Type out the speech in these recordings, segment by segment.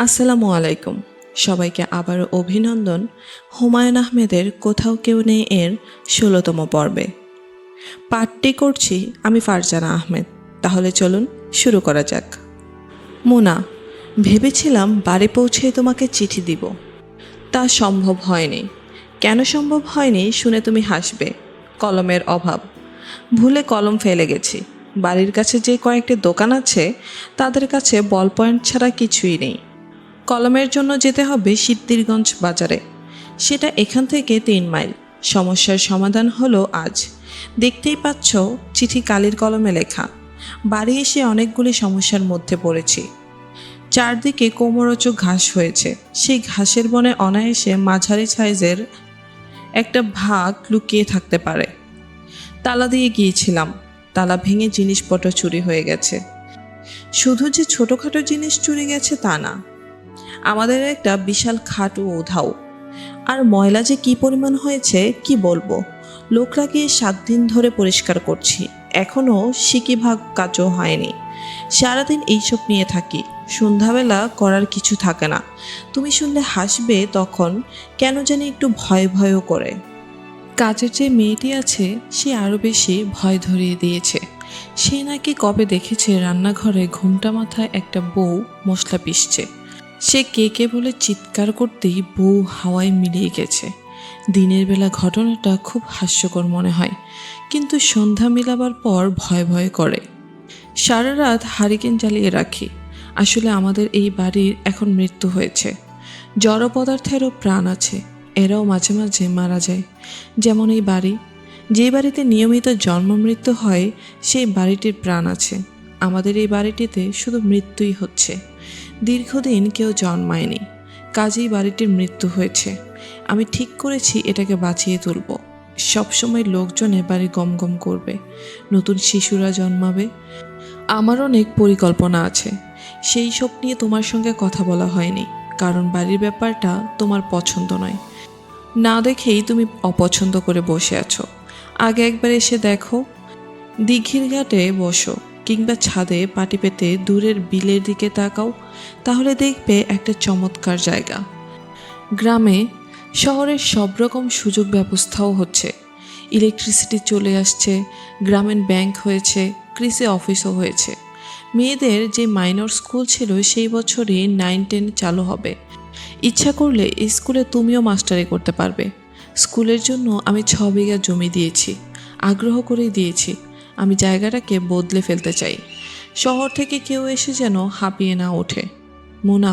আসসালামু আলাইকুম। সবাইকে আবারও অভিনন্দন হুমায়ুন আহমেদের কোথাও কেউ নেই এর ১৬তম পর্বে। পাঠটি করছি আমি ফারজানা আহমেদ। তাহলে চলুন শুরু করা যাক। মুনা, ভেবেছিলাম বাড়ি পৌঁছে তোমাকে চিঠি দিব, তা সম্ভব হয়নি। কেন সম্ভব হয়নি শুনে তুমি হাসবে। কলমের অভাব, ভুলে কলম ফেলে গেছি। বাড়ির কাছে যে কয়েকটি দোকান আছে তাদের কাছে বল পয়েন্ট ছাড়া কিছুই নেই। কলমের জন্য যেতে হবে সিদ্ধিরগঞ্জ বাজারে, সেটা এখান থেকে ৩ মাইল। সমস্যার সমাধান হলো আজ। দেখতেই পাচ্ছ চিঠি কালির কলমে লেখা। বাড়ি এসে অনেকগুলি সমস্যার মধ্যে পড়েছি। চারদিকে কোমরোচো ঘাস হয়েছে। সেই ঘাসের বনে অনায়াসে মাঝারি সাইজের একটা ভাগ লুকিয়ে থাকতে পারে। তালা দিয়ে গিয়েছিলাম, তালা ভেঙে জিনিসপত্র চুরি হয়ে গেছে। শুধু যে ছোটোখাটো জিনিস চুরি গেছে তা না, আমাদের একটা বিশাল খাট ও উধাও। আর ময়লা যে কি পরিমাণ হয়েছে কি বলবো। লোক লাগিয়ে ৭ দিন ধরে পরিষ্কার করছি, এখনও সিকি ভাগ কাজও হয়নি। সারাদিন এইসব নিয়ে থাকি, সন্ধ্যাবেলা করার কিছু থাকে না। তুমি শুনলে হাসবে, তখন কেন জানি একটু ভয় ভয়ও করে। কাজের যে মেয়েটি আছে সে আরও বেশি ভয় ধরিয়ে দিয়েছে। সে নাকি কবে দেখেছে রান্নাঘরে ঘুমটা মাথায় একটা বউ মশলা পিষছে। সে কে কে বলে চিৎকার করতেই বউ হাওয়ায় মিলিয়ে গেছে। দিনের বেলা ঘটনাটা খুব হাস্যকর মনে হয়, কিন্তু সন্ধ্যা মিলাবার পর ভয় ভয় করে। সারা রাত হারিকেন জ্বালিয়ে রাখি। আসলে আমাদের এই বাড়ির এখন মৃত্যু হয়েছে। জড় পদার্থেরও প্রাণ আছে, এরাও মাঝে মাঝে মারা যায়। যেমন এই বাড়ি, যে বাড়িতে নিয়মিত জন্ম মৃত্যু হয় সেই বাড়িটির প্রাণ আছে। আমাদের এই বাড়িটিতে শুধু মৃত্যুই হচ্ছে, দীর্ঘদিন কেউ জন্মায়নি, কাজেই বাড়িটির মৃত্যু হয়েছে। আমি ঠিক করেছি এটাকে বাঁচিয়ে তুলব। সবসময় লোকজনে বাড়ি গম গম করবে, নতুন শিশুরা জন্মাবে। আমার অনেক পরিকল্পনা আছে, সেই সব নিয়ে তোমার সঙ্গে কথা বলা হয়নি, কারণ বাড়ির ব্যাপারটা তোমার পছন্দ নয়। না দেখেই তুমি অপছন্দ করে বসে আছো। আগে একবার এসে দেখো, দিঘির ঘাটে বসো কিংবা ছাদে পাটি পেতে দূরের বিলের দিকে তাকাও, তাহলে দেখবে একটা চমৎকার জায়গা। গ্রামে শহরের সব রকম সুযোগ ব্যবস্থাও হচ্ছে। ইলেকট্রিসিটি চলে আসছে, গ্রামীণ ব্যাংক হয়েছে, কৃষি অফিসও হয়েছে। মেয়েদের যে মাইনর স্কুল ছিল সেই বছরই 9-10 চালু হবে। ইচ্ছা করলে স্কুলে তুমিও মাস্টারি করতে পারবে। স্কুলের জন্য আমি 6 বিঘা জমি দিয়েছি, আগ্রহ করেই দিয়েছি। আমি জায়গাটাকে বদলে ফেলতে চাই, শহর থেকে কেউ এসে যেন হাঁপিয়ে না ওঠে। মোনা,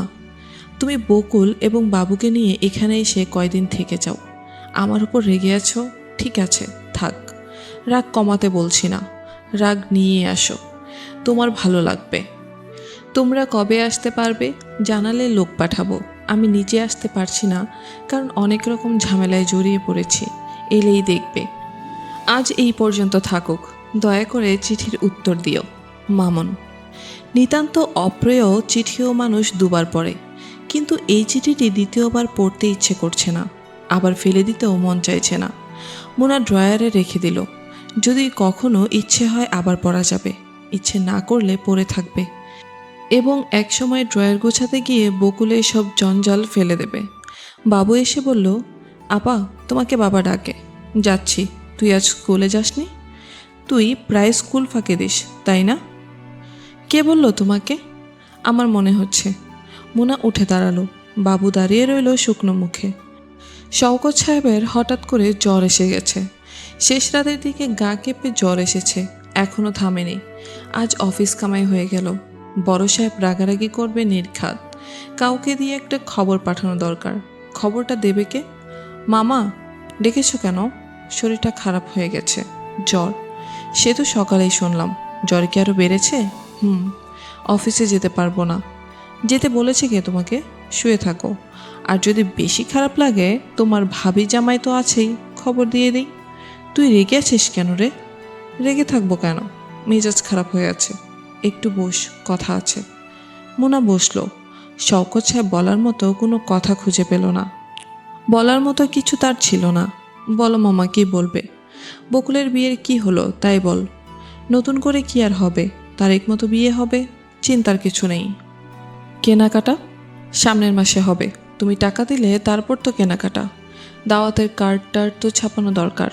তুমি বকুল এবং বাবুকে নিয়ে এখানে এসে কয়দিন থেকে যাও। আমার উপর রেগে আছো, ঠিক আছে, থাক। রাগ কমাতে বলছি না, রাগ নিয়ে আসো, তোমার ভালো লাগবে। তোমরা কবে আসতে পারবে জানালে লোক পাঠাবো। আমি নিজে আসতে পারছি না, কারণ অনেক রকম ঝামেলায় জড়িয়ে পড়েছি। এলেই দেখবে। আজ এই পর্যন্ত থাকুক, দয়া করে চিঠির উত্তর দিও। মামুন। নিতান্ত অপ্রিয় চিঠিও মানুষ দুবার পড়ে, কিন্তু এই চিঠিটি দ্বিতীয়বার পড়তে ইচ্ছে করছে না, আবার ফেলে দিতেও মন চাইছে না। মোনা ড্রয়ারে রেখে দিল। যদি কখনো ইচ্ছে হয় আবার পড়া যাবে, ইচ্ছে না করলে পড়ে থাকবে। এবং একসময় ড্রয়ার গোছাতে গিয়ে বকুলে সব জঞ্জাল ফেলে দেবে। বাবু এসে বলল, আপা তোমাকে বাবা ডাকে। যাচ্ছি। তুই আজ স্কুলে যাসনি? তুই প্রায় স্কুল ফাঁকি দিস, তাই না? কে বলল তোমাকে? আমার মনে হচ্ছে। মোনা উঠে দাঁড়ালো। বাবু দাঁড়িয়ে রইল শুকনো মুখে। শওকত সাহেবের হঠাৎ করে জ্বর এসে গেছে। শেষ রাতের দিকে গা কেঁপে জ্বর এসেছে, এখনও থামেনি। আজ অফিস কামাই হয়ে গেল। বড় সাহেব রাগারাগি করবে নির্ঘাত। কাউকে দিয়ে একটা খবর পাঠানো দরকার। খবরটা দেবে কে? মামা, ডেকেছো কেন? শরীরটা খারাপ হয়ে গেছে, জ্বর। সে তো সকালেই শুনলাম। জ্বর কি আরও বেড়েছে? অফিসে যেতে পারবো না। যেতে বলেছে কে তোমাকে? শুয়ে থাকো। আর যদি বেশি খারাপ লাগে, তোমার ভাবি জামাই তো আছেই, খবর দিয়ে দিই। তুই রেগে আছিস কেন রে? রেগে থাকবো কেন? মেজাজ খারাপ হয়ে আছে। একটু বস, কথা আছে। মোনা বসলো। শওকত সাহেব বলার মতো কোনো কথা খুঁজে পেল না। বলার মতো কিছু তার ছিল না। বলো মামা, কি বলবে? বকুলের বিয়ের কি হলো তাই বল। নতুন করে কি আর হবে, তারিখ মতো বিয়ে হবে, চিন্তার কিছু নেই। কেনাকাটা? সামনের মাসে হবে, তুমি টাকা দিলে তারপর তো কেনাকাটা, দাওয়াতের কার্ড টার্ড তো ছাপানো দরকার।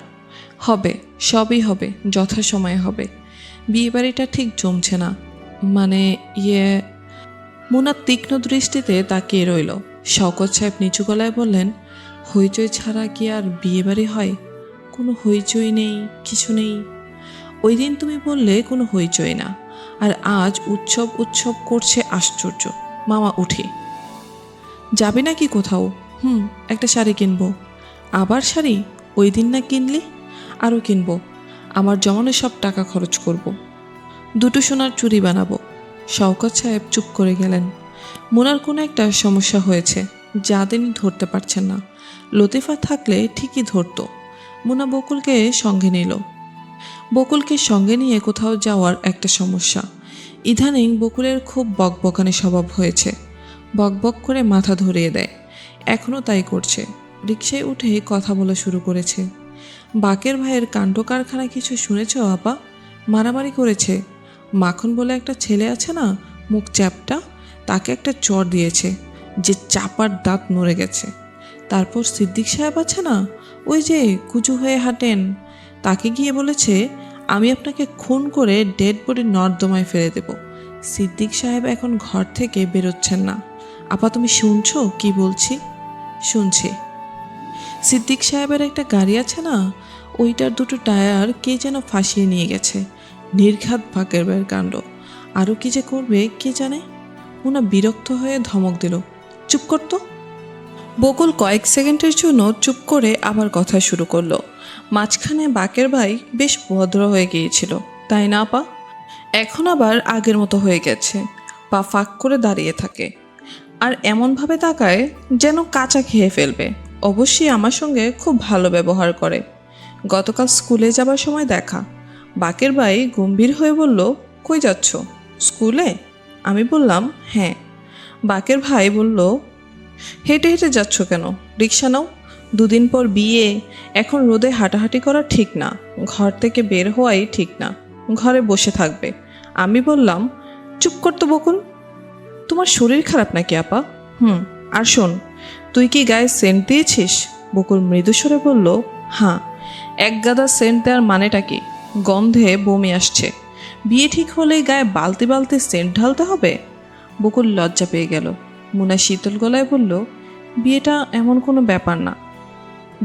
হবে, সবই হবে, যথাসময়ে হবে। বিয়েবাড়িটা ঠিক জমছে না, মানে ইয়ে। মুনা তীক্ষ্ণ দৃষ্টিতে তাকিয়ে রইল। শওকত সাহেব নিচু গলায় বললেন, হইচই ছাড়া কি আর বিয়েবাড়ি হয়? কোনো হইচই নেই, কিছু নেই। ওই দিন তুমি বললে কোনো হইচই না, আর আজ উৎসব উৎসব করছে, আশ্চর্য। মামা উঠি, যাবি নাকি কোথাও? একটা শাড়ি কিনবো। আবার শাড়ি? ওই দিন না কিনলি? আরও কিনবো। আমার জমানো সব টাকা খরচ করব। দুটো সোনার চুড়ি বানাবো। শওকত সাহেব চুপ করে গেলেন। মোনার কোনো একটা সমস্যা হয়েছে, যা তিনি ধরতে পারছেন না। লতিফা থাকলে ঠিকই ধরতো। মোনা বকুলকে সঙ্গে নিল। বকুলকে সঙ্গে নিয়ে কোথাও যাওয়ার একটা সমস্যা। ইদানিং বকুলের খুব বকবকানি স্বভাব হয়েছে। বকবক করে মাথা ধরিয়ে দেয়, এখনও তাই করছে। রিকশায় উঠে কথা বলা শুরু করেছে। বাকের ভাইয়ের কাণ্ড কারখানা কিছু শুনেছ আপা? মারামারি করেছে। মাখন বলে একটা ছেলে আছে না, মুখ চ্যাপটা, তাকে একটা চর দিয়েছে যে চাপার দাঁত নড়ে গেছে। তারপর সিদ্দিক সাহেব আছে না, ওই যে কুচু হয়ে হাঁটেন, তাকে গিয়ে বলেছে, আমি আপনাকে খুন করে ডেড বডি নর্দমায় ফেলে দেব। সিদ্দিক সাহেব এখন ঘর থেকে বেরোচ্ছেন না। আপা তুমি শুনছো কি বলছি? শুনছি। সিদ্দিক সাহেবের একটা গাড়ি আছে না, ওইটার দুটো টায়ার কে যেন ফাঁসিয়ে নিয়ে গেছে। নির্ঘাত বাকের ভাইয়ের কাণ্ড। আরও কি যে করবে কে জানে। মুনা বিরক্ত হয়ে ধমক দিল, চুপ করতো। বকুল কয়েক সেকেন্ডের জন্য চুপ করে আবার কথা শুরু করলো। মাঝখানে বাকের ভাই বেশ ভদ্র হয়ে গিয়েছিল, তাই না আপা? এখন আবার আগের মতো হয়ে গেছে, পা ফাঁক করে দাঁড়িয়ে থাকে, আর এমনভাবে তাকায় যেন কাঁচা খেয়ে ফেলবে। অবশ্যই আমার সঙ্গে খুব ভালো ব্যবহার করে। গতকাল স্কুলে যাবার সময় দেখা। বাকের ভাই গম্ভীর হয়ে বলল, কই যাচ্ছ? স্কুলে? আমি বললাম হ্যাঁ। বাকের ভাই বলল, হেঁটে হেঁটে যাচ্ছ কেন? রিক্সা নাও। দুদিন পর বিয়ে, এখন রোদে হাঁটাহাঁটি করা ঠিক না, ঘর থেকে বের হওয়াই ঠিক না, ঘরে বসে থাকবে। আমি বললাম, চুপ করতো বকুল, তোমার শরীর খারাপ নাকি আপা? আর শোন, তুই কি গায়ে সেন্ট দিয়েছিস? বকুল মৃদুস্বরে বলল, হ্যাঁ। এক গাদা সেন্ট দেওয়ার মানেটা কি? গন্ধে বমি আসছে। বিয়ে ঠিক হলেই গায়ে বালতি বালতি সেন্ট ঢালতে হবে? বকুল লজ্জা পেয়ে গেল। মুনা শীতল গলায় বলল, বিয়েটা এমন কোনো ব্যাপার না।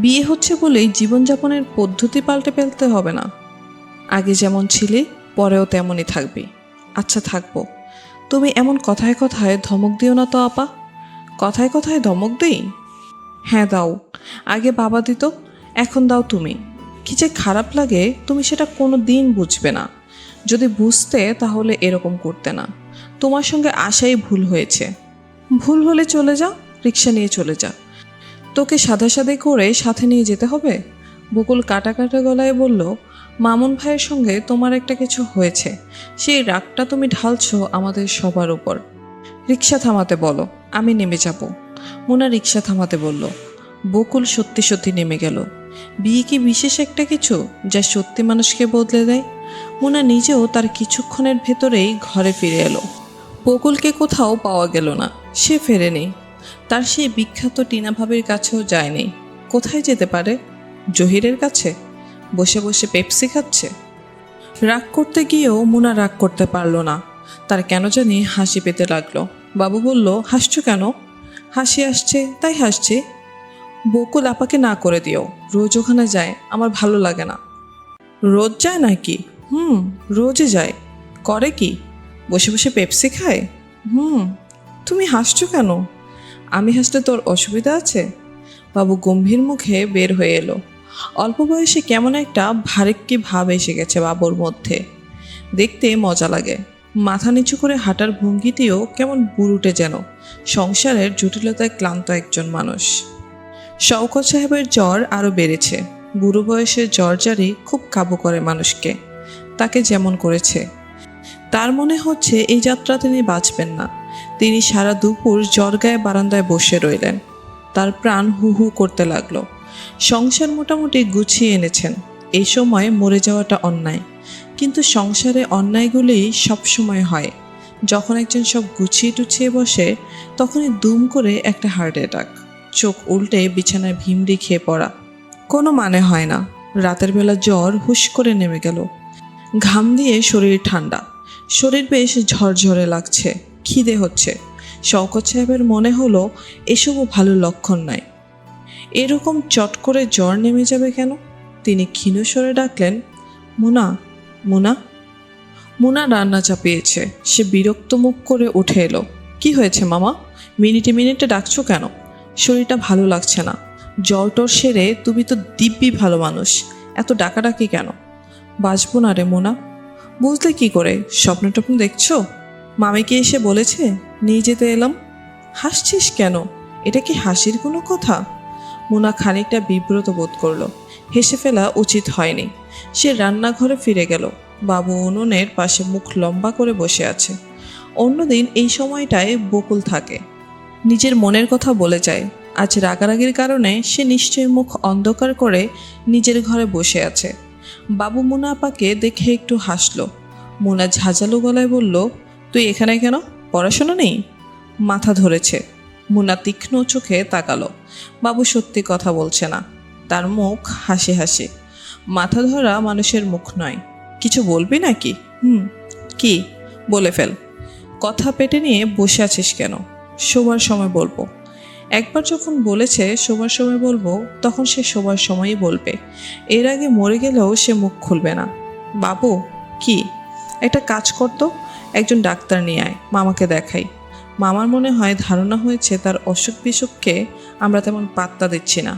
বিয়ে হচ্ছে বলেই জীবনযাপনের পদ্ধতি পাল্টে ফেলতে হবে না। আগে যেমন ছিলে পরেও তেমনই থাকবি। আচ্ছা থাকবো। তুমি এমন কথায় কথায় ধমক দিও না তো আপা। কথায় কথায় ধমক দিই? হ্যাঁ দাও। আগে বাবা দিত, এখন দাও তুমি। কি যে খারাপ লাগে, তুমি সেটা কোনো দিন বুঝবে না। যদি বুঝতে তাহলে এরকম করতে না। তোমার সঙ্গে আসাই ভুল হয়েছে। ভুল হলে চলে যা, রিক্সা নিয়ে চলে যা। তোকে সাদাসাদি করে সাথে নিয়ে যেতে হবে? বকুল কাটা কাটা গলায় বলল, মামুন ভাইয়ের সঙ্গে তোমার একটা কিছু হয়েছে, সেই রাগটা তুমি ঢালছো আমাদের সবার উপর। রিক্সা থামাতে বলো, আমি নেমে যাব। মুনা রিক্সা থামাতে বলল। বকুল সত্যি সত্যি নেমে গেল। বিয়ে কি বিশেষ একটা কিছু যা সত্যি মানুষকে বদলে দেয়? মুনা নিজেও তার কিছুক্ষণের ভেতরেই ঘরে ফিরে এলো। বকুলকে কোথাও পাওয়া গেল না, সে ফেরেনি। তার সেই বিখ্যাত টিনা ভাবির কাছেও যায়নি। কোথায় যেতে পারে? জহিরের কাছে বসে বসে পেপসি খাচ্ছে? রাগ করতে গিয়েও মুনা রাগ করতে পারল না। তার কেন জানি হাসি পেতে লাগলো। বাবু বলল, হাসছো কেন? হাসি আসছে তাই হাসছি। বকুল আপাকে না করে দিও, রোজ ওখানে যায়, আমার ভালো লাগে না। রোজ যায় নাকি? রোজই যায়। করে কি? বসে বসে পেপসি খায়। তুমি হাসছো কেন? আমি হাসলে তোর অসুবিধা আছে? বাবু গম্ভীর মুখে বের হয়ে এলো। অল্প বয়সে কেমন একটা ভারেক্কি ভাব এসে গেছে বাবুর মধ্যে। দেখতে মজা লাগে। মাথা নিচু করে হাঁটার ভঙ্গিতেও কেমন বুড়ুটে, যেন সংসারের জটিলতায় ক্লান্ত একজন মানুষ। শওকত সাহেবের জ্বর আরও বেড়েছে। বুড়ো বয়সে জ্বর জারি খুব কাবু করে মানুষকে। তাকে যেমন করেছে। তার মনে হচ্ছে এই যাত্রা তিনি বাঁচবেন না। তিনি সারা দুপুর জ্বর গায়ে বারান্দায় বসে রইলেন। তার প্রাণ হু হু করতে লাগলো। সংসার মোটামুটি গুছিয়ে এনেছেন। এই সময় মরে যাওয়াটা অন্যায়, কিন্তু সংসারে অন্যায়গুলি সবসময় হয়। যখন একজন সব গুছিয়ে টুছিয়ে বসে তখনই দুম করে একটা হার্ট অ্যাটাক, চোখ উল্টে বিছানায় ভিমড়ি খেয়ে পড়া। কোনো মানে হয় না। রাতের বেলা জ্বর হুশ করে নেমে গেল, ঘাম দিয়ে শরীর ঠান্ডা, শরীর বেশ ঝরঝরে লাগছে, খিদে হচ্ছে। শওকত সাহেবের মনে হলো এসবও ভালো লক্ষণ নয়। এরকম চট করে জ্বর নেমে যাবে কেন? তিনি ক্ষীণ স্বরে ডাকলেন, মুনা, মুনা। মুনা রান্না চাপিয়েছে। সে বিরক্ত মুখ করে উঠে এলো। কি হয়েছে মামা? মিনিটে মিনিটে ডাকছো কেন? শরীরটা ভালো লাগছে না। জ্বর টর সেরে তুমি তো দিব্যি ভালো মানুষ, এত ডাকাডাকি কেন? বাঁচবো না রে মোনা। বুঝলে কি করে? স্বপ্ন টপ্ন দেখছো? মামিকে এসে বলেছে, নিয়ে যেতে এলাম। হাসছিস কেন? এটা কি হাসির কোনো কথা? মোনা খানিকটা বিব্রত বোধ করলো। হেসে ফেলা উচিত হয়নি। সে রান্নাঘরে ফিরে গেল। বাবু উনুনের পাশে মুখ লম্বা করে বসে আছে। অন্যদিন এই সময়টায় বকুল থাকে, নিজের মনের কথা বলে যায়। আজ রাগারাগির কারণে সে নিশ্চয়ই মুখ অন্ধকার করে নিজের ঘরে বসে আছে। বাবু মুনা আপাকে দেখে একটু হাসলো। মুনা ঝাঁঝালো গলায় বলল, তুই এখানে কেন? পড়াশোনা নেই? মাথা ধরেছে। মুনা তীক্ষ্ণ চোখে তাকালো। বাবু সত্যি কথা বলছে না, তার মুখ হাসি হাসি। মাথা ধরা মানুষের মুখ নয়। কিছু বলবি নাকি? কি? বলে ফেল। কথা পেটে নিয়ে বসে আছিস কেন? শোবার সময় বলবো। একবার যখন বলেছে শোবার সময় বলবো, তখন সে শোবার সময়ই বলবে। এর আগে মরে গেলেও সে মুখ খুলবে না। বাবু, কি? একটা কাজ করতো, একজন ডাক্তার নিয়ে আয়, মামাকে দেখাই। মামার মনে হয় ধারণা হয়েছে তার অসুখ বিসুখকে আমরা তেমন পাত্তা দিচ্ছি না।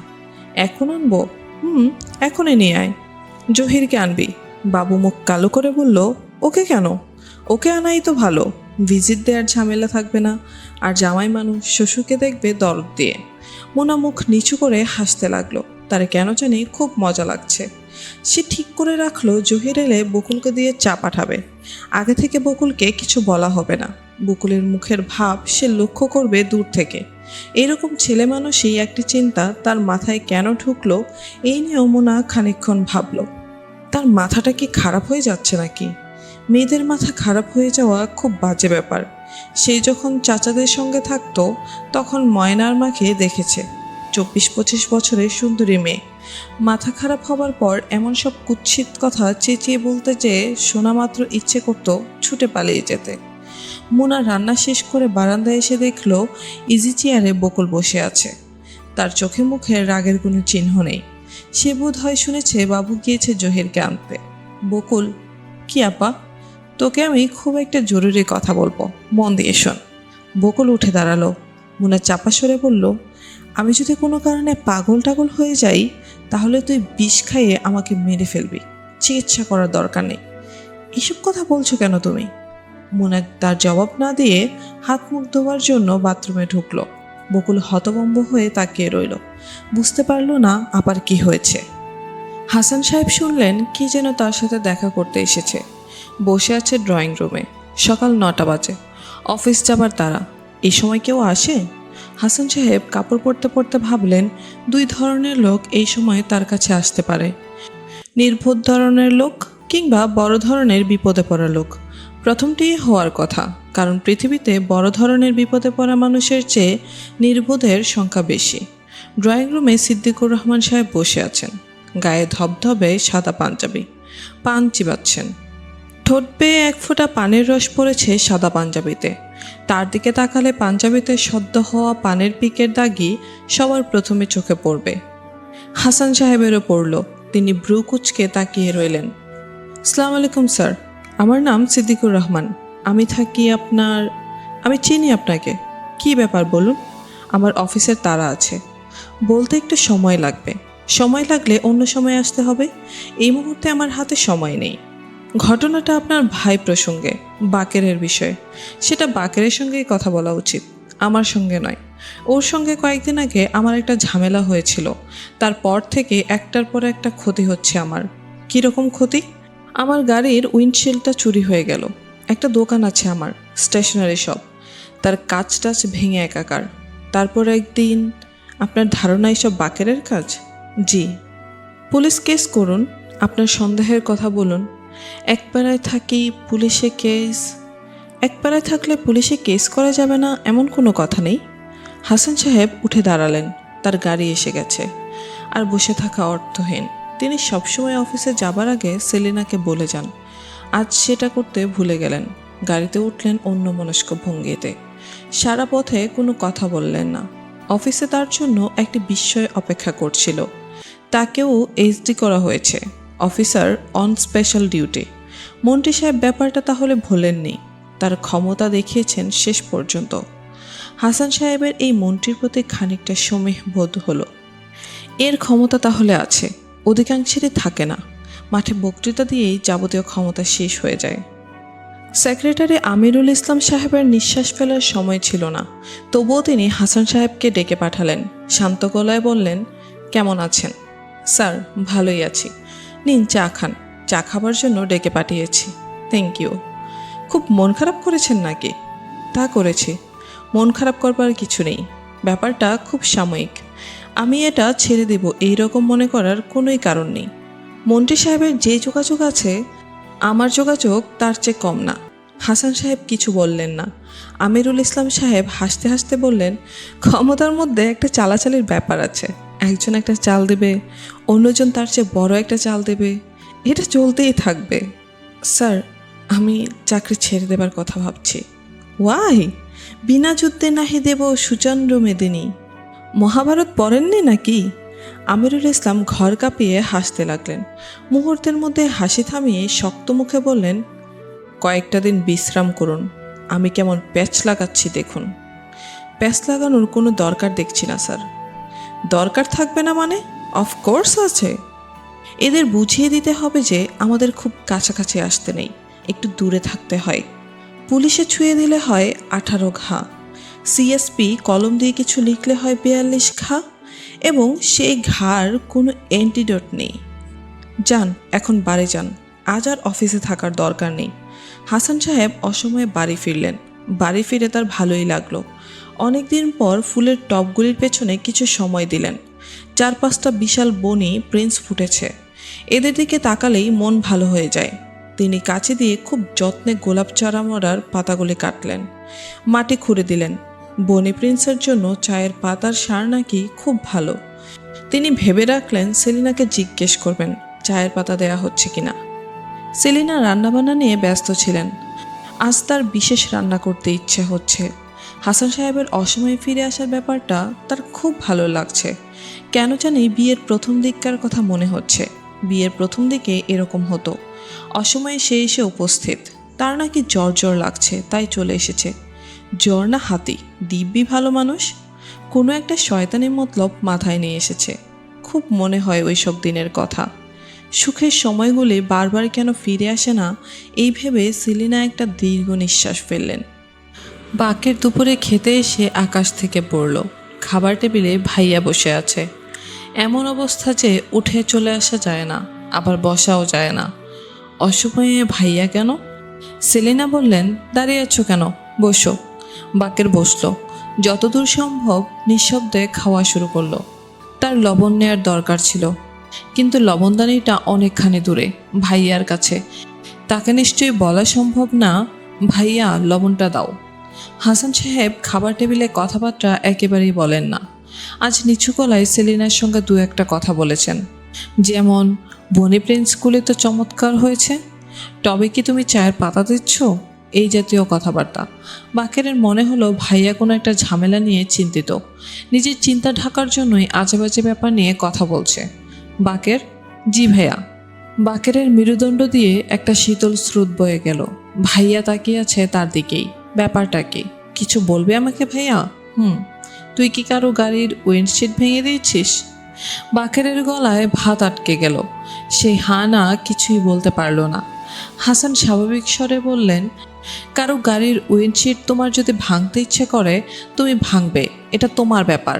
এখন আনবো? এখনই নিয়ে আয়। জহিরকে আনবি। বাবু মুখ কালো করে বলল, ওকে কেন? ওকে আনাই তো ভালো, ভিজিট দেওয়ার ঝামেলা থাকবে না, আর জামাই মানুষ শ্বশুরকে দেখবে দরদ দিয়ে। মোনা মুখ নিচু করে হাসতে লাগলো। তার কেন জানি খুব মজা লাগছে। সে ঠিক করে রাখলো জহির এলে বকুলকে দিয়ে চা পাঠাবে। আগে থেকে বকুলকে কিছু বলা হবে না। বকুলের মুখের ভাব সে লক্ষ্য করবে দূর থেকে। এরকম ছেলে মানুষই একটি চিন্তা তার মাথায় কেন ঢুকলো, এই নিয়েও মোনা খানিকক্ষণ ভাবলো। তার মাথাটা কি খারাপ হয়ে যাচ্ছে নাকি? মেয়েদের মাথা খারাপ হয়ে যাওয়া খুব বাজে ব্যাপার। সেই যখন চাচাদের সঙ্গে থাকতো তখন ময়নার মাকে দেখেছে, 24-25 বছরের সুন্দরী মেয়ে। মাথা খারাপ হবার পর এমন সব কুৎসিত কথা চেঁচিয়ে বলতে যেয়ে শোনা মাত্র ইচ্ছে করত ছুটে পালিয়ে যেতে। মুনা রান্না শেষ করে বারান্দায় এসে দেখলো ইজি চেয়ারে বকুল বসে আছে। তার চোখে মুখে রাগের কোনো চিহ্ন নেই। সে বোধ হয় শুনেছে বাবু গিয়েছে জহিরকে আনতে। বকুল, কি আপা? তোকে আমি খুব একটা জরুরি কথা বলবো, মন দিয়ে শোন। বকুল উঠে দাঁড়ালো। মুনা চাপা সরে বলল, আমি যদি কোনো কারণে পাগল টাগল হয়ে যাই তাহলে তুই বিষ খাইয়ে আমাকে মেরে ফেলবি, চিকিৎসা করার দরকার নেই। এসব কথা বলছো কেন তুমি? মুনা তার জবাব না দিয়ে হাত মুখ ধোয়ার জন্য বাথরুমে ঢুকলো। বকুল হতভম্ব হয়ে তাকিয়ে রইল, বুঝতে পারলো না আবার কি হয়েছে। হাসান সাহেব শুনলেন কি যেন তার সাথে দেখা করতে এসেছে। বসে আছে ড্রয়িং রুমে। সকাল 9টা বাজে, অফিস যাবার তারা। এই সময় কেউ আসে? হাসান সাহেব কাপড় পরতে পরতে ভাবলেন, দুই ধরনের লোক এই সময় তার কাছে আসতে পারে। নির্বোধ ধরনের লোক কিংবা বড় ধরনের বিপদে পড়া লোক। প্রথমটি হওয়ার কথা, কারণ পৃথিবীতে বড় ধরনের বিপদে পড়া মানুষের চেয়ে নির্বোধের সংখ্যা বেশি। ড্রয়িং রুমে সিদ্দিকুর রহমান সাহেব বসে আছেন। গায়ে ধবধবে সাদা পাঞ্জাবি, পান চিবাচ্ছেন। ঠোঁট বেয়ে 1 ফোঁটা পানের রস পড়েছে সাদা পাঞ্জাবিতে। তার দিকে তাকালে পাঞ্জাবিতে সদ্য হওয়া পানের পিকের দাগই সবার প্রথমে চোখে পড়বে। হাসান সাহেবেরও পড়ল। তিনি ভ্রু কুঁচকে তাকিয়ে রইলেন। আসসালামু আলাইকুম স্যার, আমার নাম সিদ্দিকুর রহমান। আমি থাকি আপনার... আমি চিনি আপনাকে। কি ব্যাপার বলুন? আমার অফিসের তাড়া আছে, বলতে একটু সময় লাগবে। সময় লাগলে অন্য সময় আসতে হবে, এই মুহূর্তে আমার হাতে সময় নেই। ঘটনাটা আপনার ভাই প্রসঙ্গে, বাকেরের বিষয়ে। সেটা বাকেরের সঙ্গেই কথা বলা উচিত, আমার সঙ্গে নয়। ওর সঙ্গে কয়েকদিন আগে আমার একটা ঝামেলা হয়েছিল। তারপর থেকে একটার পর একটা ক্ষতি হচ্ছে আমার। কীরকম ক্ষতি? আমার গাড়ির উইন্ডশিল্ডটা চুরি হয়ে গেল। একটা দোকান আছে আমার, স্টেশনারি শপ, তার কাচ টাচ ভেঙে একাকার। তারপর একদিন... আপনার ধারণা এসব বাকেরের কাজ? জি। পুলিশ কেস করুন, আপনার সন্দেহের কথা বলুন। একবেলায় থাকি, পুলিশে কেস। একপাড়ায় থাকলে পুলিশে কেস করা যাবে না এমন কোনো কথা নেই। হাসান সাহেব উঠে দাঁড়ালেন। তার গাড়ি এসে গেছে। আর বসে থাকা অর্থহীন। তিনি সবসময় অফিসে যাবার আগে সেলিনাকে বলে যান। আজ সেটা করতে ভুলে গেলেন। গাড়িতে উঠলেন অন্যমনস্ক ভঙ্গিতে। সারা পথে কোনো কথা বললেন না। অফিসে তার জন্য একটি বিস্ময় অপেক্ষা করছিল। তাকেও এইচডি করা হয়েছে, অফিসার অন স্পেশাল ডিউটি। মন্ত্রী সাহেব ব্যাপারটা তাহলে ভোলেননি। তার ক্ষমতা দেখিয়েছেন শেষ পর্যন্ত। হাসান সাহেবের এই মন্ত্রীর প্রতি খানিকটা সমীহ বোধ হলো। এর ক্ষমতা তাহলে আছে, অধিকাংশেরই থাকে না। মাঠে বক্তৃতা দিয়েই যাবতীয় ক্ষমতা শেষ হয়ে যায়। সেক্রেটারি আমিরুল ইসলাম সাহেবের নিঃশ্বাস ফেলার সময় ছিল না। তবুও তিনি হাসান সাহেবকে ডেকে পাঠালেন। শান্ত গলায় বললেন, কেমন আছেন? স্যার, ভালোই আছি। নিন চা খান। চা খাবার জন্য ডেকে পাঠিয়েছি। Thank you. খুব মন খারাপ করেছেন নাকি? তা করেছি। মন খারাপ করবার কিছু নেই। ব্যাপারটা খুব সাময়িক। আমি এটা ছেড়ে দেব এই রকম মনে করার কোনোই কারণ নেই। মন্ত্রী সাহেবের যে যোগাযোগ আছে, আমার যোগাযোগ তার চেয়ে কম না। হাসান সাহেব কিছু বললেন না। আমিরুল ইসলাম সাহেব হাসতে হাসতে বললেন, ক্ষমতার মধ্যে একটা চালাচালির ব্যাপার আছে। একজন একটা চাল দেবে, অন্যজন তার চেয়ে বড় একটা চাল দেবে। এটা চলতেই থাকবে। স্যার, আমি চাকরি ছেড়ে দেবার কথা ভাবছি। ওয়াই? বিনা যুদ্ধে নাহি দেব সুচন্দ্র মেদিনী। মহাভারত পড়েননি নাকি? আমিরুল ইসলাম ঘর কাঁপিয়ে হাসতে লাগলেন। মুহূর্তের মধ্যে হাসি থামিয়ে শক্ত মুখে বললেন, কয়েকটা দিন বিশ্রাম করুন। আমি কেমন প্যাচ লাগাচ্ছি দেখুন। প্যাচ লাগানোর কোনো দরকার দেখছি না স্যার। দরকার থাকবে না মানে? অফকোর্স আছে। এদের বুঝিয়ে দিতে হবে যে আমাদের খুব কাছাকাছি আসতে নেই, একটু দূরে থাকতে হয়। পুলিশে ছুঁয়ে দিলে হয় 18 ঘা, সিএসপি কলম দিয়ে কিছু লিখলে হয় 42 ঘা, এবং সেই ঘার কোনো অ্যান্টিডোট নেই। যান, এখন বাড়ি যান। আজ আর অফিসে থাকার দরকার নেই। হাসান সাহেব অসময়ে বাড়ি ফিরলেন। বাড়ি ফিরে তার ভালোই লাগলো। অনেকদিন পর ফুলের টবগুলির পেছনে কিছু সময় দিলেন। 4-5টা বিশাল বনি প্রিন্স ফুটেছে। এদের দিকে তাকালেই মন ভালো হয়ে যায়। তিনি কাছে দিয়ে খুব যত্নে গোলাপ চারা মরার পাতাগুলি কাটলেন, মাটি খুঁড়ে দিলেন। বনি প্রিন্সের জন্য চায়ের পাতার সার নাকি খুব ভালো। তিনি ভেবে রাখলেন সেলিনাকে জিজ্ঞেস করবেন চায়ের পাতা দেয়া হচ্ছে কিনা। সেলিনা রান্নাবান্না নিয়ে ব্যস্ত ছিলেন। আজ তার বিশেষ রান্না করতে ইচ্ছে হচ্ছে। হাসান সাহেবের অসময়ে ফিরে আসার ব্যাপারটা তার খুব ভালো লাগছে। কেন জানি বিয়ের প্রথম দিককার কথা মনে হচ্ছে। বিয়ের প্রথম দিকে এরকম হতো, অসময়ে সে এসে উপস্থিত। তার নাকি জ্বর জ্বর লাগছে, তাই চলে এসেছে। জ্বর না হাতি, দিব্যি ভালো মানুষ। কোনো একটা শয়তানি মতলব মাথায় নিয়ে এসেছে। খুব মনে হয় ওই সব দিনের কথা। সুখের সময়গুলি বারবার কেন ফিরে আসে না, এই ভেবে সেলিনা একটা দীর্ঘ নিঃশ্বাস ফেললেন। বাকের দুপুরে খেতে এসে আকাশ থেকে পড়ল। খাবার টেবিলে ভাইয়া বসে আছে। এমন অবস্থা যে উঠে চলে আসা যায় না, আবার বসাও যায় না। অসময়ে ভাইয়া কেন? সেলিনা বললেন, দাঁড়িয়ে আছো কেন? বসো। বাকের বসলো। যতদূর সম্ভব নিঃশব্দে খাওয়া শুরু করলো। তার লবণ নেয়ার দরকার ছিল, কিন্তু লবণদানিটা অনেকখানি দূরে, ভাইয়ার কাছে। তাকে নিশ্চয়ই বলা সম্ভব না, ভাইয়া লবণটা দাও। হাসান সাহেব খাবার টেবিলে কথাবার্তা একেবারেই বলেন না। আজ নিচু গলায় সেলিনার সঙ্গে দু একটা কথা বলেছেন, যেমন, বনি প্রিন্সগুলি তো চমৎকার হয়েছে, তবে কি তুমি চায়ের পাতা দিচ্ছ, এই জাতীয় কথাবার্তা। বাকেরের মনে হলো ভাইয়া কোনো একটা ঝামেলা নিয়ে চিন্তিত। নিজের চিন্তা ঢাকার জন্যই আজেবাজে ব্যাপার নিয়ে কথা বলছে। বাকের, জি ভাইয়া। বাকেরের মেরুদণ্ড দিয়ে একটা শীতল স্রোত বয়ে গেল। ভাইয়া তাকিয়ে আছে তার দিকেই। ব্যাপারটা কি? কিছু বলবে আমাকে ভাইয়া? তুই কি কারো গাড়ির উইন্ডশিট ভেঙে দিয়েছিস? বাকেরের গলায় ভাত আটকে গেল। সে না কিছুই বলতে পারল না। হাসান স্বাভাবিক স্বরে বললেন, কারো গাড়ির উইন্ডশিট তোমার যদি ভাঙতে ইচ্ছে করে তুমি ভাঙবে, এটা তোমার ব্যাপার।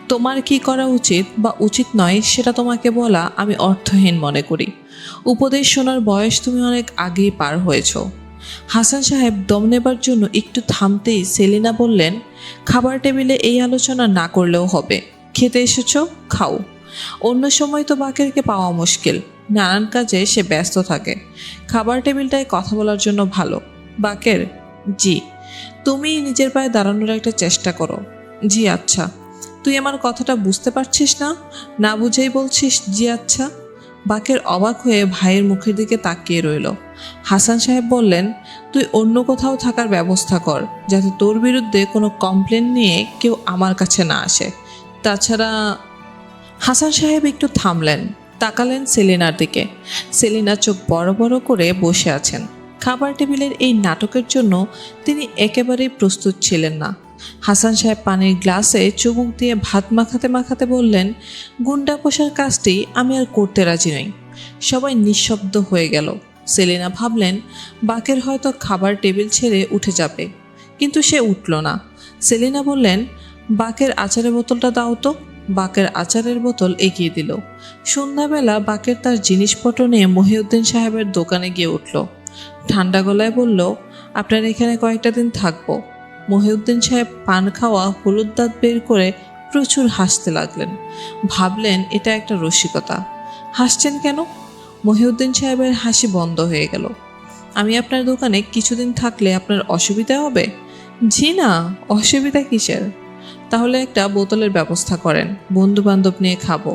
তোমার কি করা উচিত বা উচিত নয় সেটা তোমাকে বলা আমি অর্থহীন মনে করি। উপদেশ শোনার বয়স তুমি অনেক আগেই পার হয়েছ। হাসান সাহেব দম নেবার জন্য একটু থামতেই সেলিনা বললেন, খাবার টেবিলে এই আলোচনা না করলেও হবে। খেতে এসেছো, খাও। অন্য সময় তো বাকেরকে পাওয়া মুশকিল, নানান কাজে সে ব্যস্ত থাকে। খাবার টেবিলটায় কথা বলার জন্য ভালো। বাকের, জি। তুমি নিজের পায়ে দাঁড়ানোর একটা চেষ্টা করো। জি আচ্ছা। তুই আমার কথাটা বুঝতে পারছিস না? না বুঝেই বলছিস জি আচ্ছা। বাকের অবাক হয়ে ভাইয়ের মুখের দিকে তাকিয়ে রইল। হাসান সাহেব বললেন, তুই অন্য কোথাও থাকার ব্যবস্থা কর, যাতে তোর বিরুদ্ধে কোনো কমপ্লেন নিয়ে কেউ আমার কাছে না আসে। তাছাড়া হাসান সাহেব একটু থামলেন, তাকালেন সেলিনার দিকে। সেলিনা চোখ বড় বড় করে বসে আছেন। খাবার টেবিলের এই নাটকের জন্য তিনি একেবারেই প্রস্তুত ছিলেন না। হাসান সাহেব পানির গ্লাসে চুমুক দিয়ে ভাত মাখাতে মাখাতে বললেন, গুন্ডা পোষার কাজটি আমি আর করতে রাজি নই। সবাই নিঃশব্দ হয়ে গেল। সেলিনা ভাবলেন বাকের হয়তো খাবার টেবিল ছেড়ে উঠে যাবে, কিন্তু সে উঠল না। সেলিনা বললেন, বাকের আচারের বোতলটা দাও তো। বাকের আচারের বোতল এগিয়ে দিল। সন্ধ্যাবেলা বাকের তার জিনিসপত্র নিয়ে মহিউদ্দিন সাহেবের দোকানে গিয়ে উঠল। ঠান্ডা গলায় বলল, আপনার এখানে কয়েকটা দিন থাকবো। মহিউদ্দিন সাহেব পান খাওয়া হলুদ দাঁত বের করে প্রচুর হাসতে লাগলেন। ভাবলেন এটা একটা রসিকতা। হাসছেন কেন? মহিউদ্দিন সাহেবের হাসি বন্ধ হয়ে গেল। আমি আপনার দোকানে কিছুদিন থাকলে আপনার অসুবিধা হবে? জি না, অসুবিধা কিসের? তাহলে একটা বোতলের ব্যবস্থা করেন, বন্ধু বান্ধব নিয়ে খাবো।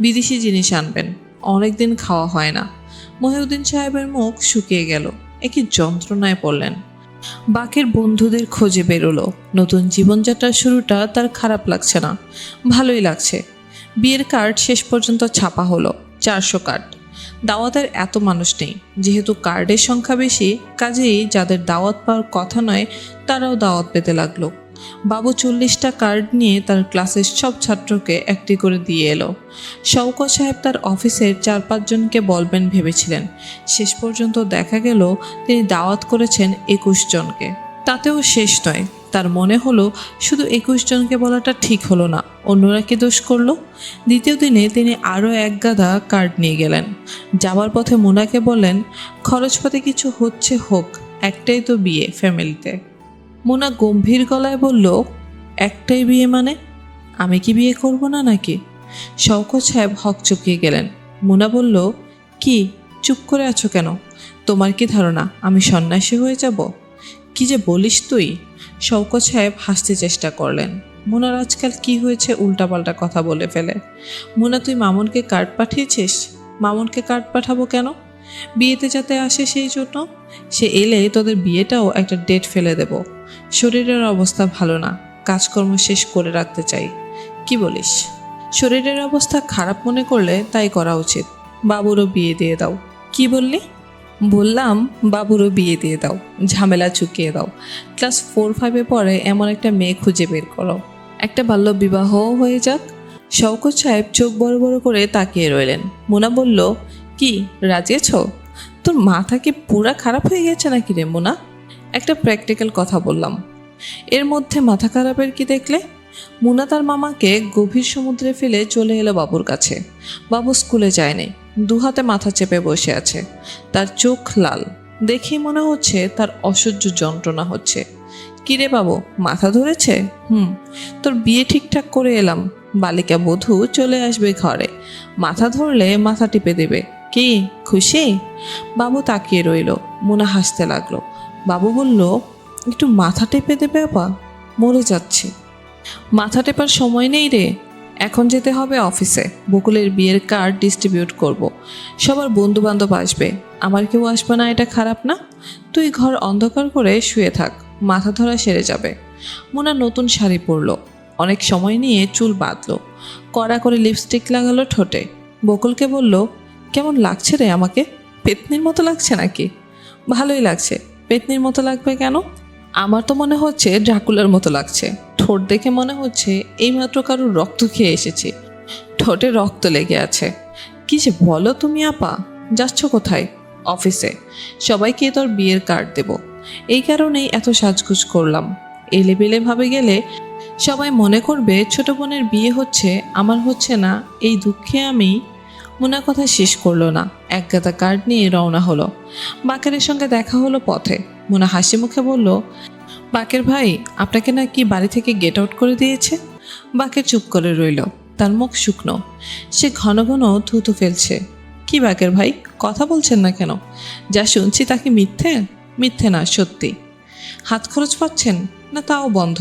বিদেশি জিনিস আনবেন, অনেক দিন খাওয়া হয় না। মহিউদ্দিন সাহেবের মুখ শুকিয়ে গেল। একই যন্ত্রণায় পড়লেন। বাকের বন্ধুদের খোঁজে বেরোলো। নতুন জীবনযাত্রার শুরুটা তার খারাপ লাগছে না, ভালোই লাগছে। বিয়ের কার্ড শেষ পর্যন্ত ছাপা হলো, 400 কার্ড। দাওয়াতের এত মানুষ নেই, যেহেতু কার্ডের সংখ্যা বেশি, কাজেই যাদের দাওয়াত পাওয়ার কথা নয় তারাও দাওয়াত পেতে লাগলো। বাবু 40টা কার্ড নিয়ে তার ক্লাসের সব ছাত্রকে একটি করে দিয়ে এলো। শওকত সাহেব তার অফিসের 4-5 জনকে বলবেন ভেবেছিলেন, শেষ পর্যন্ত দেখা গেল তিনি দাওয়াত করেছেন 21 জনকে। তাতেও শেষ নয়, তার মনে হলো শুধু 21 জনকে বলাটা ঠিক হলো না, অন্যরা কি দোষ করলো। দ্বিতীয় দিনে তিনি আরও এক গাদা কার্ড নিয়ে গেলেন। যাওয়ার পথে মুনাকে বললেন, খরচপাতি কিছু হচ্ছে হোক, একটাই তো বিয়ে ফ্যামিলিতে। মুনা গম্ভীর গলায় বলল, একটাই বিয়ে মানে? আমি কি বিয়ে করব না নাকি? শওকত সাহেব হকচকিয়ে গেলেন। মুনা বলল, কি চুপ করে আছো কেন? তোমার কি ধারণা আমি সন্ন্যাসী হয়ে যাব? কি যে বলিস তুই? শওকত সাহেব হাসতে চেষ্টা করলেন। মুনার আজকাল কি হয়েছে, উল্টাপাল্টা কথা বলে ফেলে। মুনা, তুই মামুনকে কার্ড পাঠিয়েছিস? মামুনকে কার্ড পাঠাবো কেন? বিয়েতে যাতে আসে সেই জন্য। সে এলে তোদের বিয়েটাও একটা ডেট ফেলে দেব। শরীরের অবস্থা ভালো না, কাজকর্ম শেষ করে রাখতে চাই। কি বলিস? শরীরের অবস্থা খারাপ মনে করলে তাই করা উচিত। বাবুরও বিয়ে দিয়ে দাও। কি বললি? বললাম বাবুরও বিয়ে দিয়ে দাও, ঝামেলা চুকিয়ে দাও। ক্লাস 4-5-এ পড়ে এমন একটা মেয়ে খুঁজে বের করো, একটা বাল্য বিবাহও হয়ে যাক। শওকত সাহেব চোখ বড় বড় করে তাকিয়ে রইলেন। মুনা বলল, কি রাজি আছো? তোর মাথা কি পুরা খারাপ হয়ে গেছে নাকি রে মুনা? একটা প্র্যাকটিক্যাল কথা বললাম, এর মধ্যে মাথা খারাপের কি দেখলে? মুনা তার মামাকে গভীর সমুদ্রে ফেলে চলে এলো বাবুর কাছে। বাবু স্কুলে যায়নি, দুহাতে মাথা চেপে বসে আছে। তার চোখ লাল, দেখেই মনে হচ্ছে তার অসহ্য যন্ত্রণা হচ্ছে। কিরে বাবু, মাথা ধরেছে? তোর বিয়ে ঠিকঠাক করে এলাম, বালিকা বধূ চলে আসবে ঘরে, মাথা ধরলে মাথা টিপে দেবে। কি খুশি? বাবু তাকিয়ে রইল। মুনা হাসতে লাগলো। বাবু বলল, একটু মাথা টেপে দেবে আপা? মরে যাচ্ছি। মাথা টেপার সময় নেই রে, এখন যেতে হবে অফিসে। বকুলের বিয়ের কার্ড ডিস্ট্রিবিউট করব। সবার বন্ধু বান্ধব আসবে, আমার কেউ আসবে না, এটা খারাপ না? তুই ঘর অন্ধকার করে শুয়ে থাক, মাথা ধরা সেরে যাবে। মুনা নতুন শাড়ি পরলো, অনেক সময় নিয়ে চুল বাঁধলো, কড়া করে লিপস্টিক লাগালো ঠোঁটে। বকুলকে বলল, কেমন লাগছে রে আমাকে? পেতনির মতো লাগছে নাকি? ভালোই লাগছে। পেতনির মতো লাগবে কেন? আমার তো মনে হচ্ছে ড্রাকুলার মতো লাগছে। ঠোঁট দেখে মনে হচ্ছে এইমাত্র কারোর রক্ত খেয়ে এসেছি, ঠোঁটে রক্ত লেগে আছে। কি যে বলো তুমি আপা, যাচ্ছ কোথায়? অফিসে, সবাইকে তোর বিয়ের কার্ড দেব, এই কারণেই এত সাজগুজ করলাম। এলেবেলে ভাবে গেলে সবাই মনে করবে ছোট বোনের বিয়ে হচ্ছে, আমার হচ্ছে না, এই দুঃখে আমি। মুনা কথা শেষ করলো না, এক গাদা কার্ড নিয়ে রওনা হলো। বাকেরের সঙ্গে দেখা হলো পথে। মুনা হাসি মুখে বলল, বাকের ভাই আপনাকে নাকি বাড়ি থেকে গেট আউট করে দিয়েছে? বাকের চুপ করে রইল, তার মুখ শুকনো। সে ঘন ঘন থুতু ফেলছে। কি বাকের ভাই, কথা বলছেন না কেন? যা শুনছি তাকে মিথ্যে? মিথ্যে না, সত্যি। হাত খরচ পাচ্ছেন না তাও বন্ধ?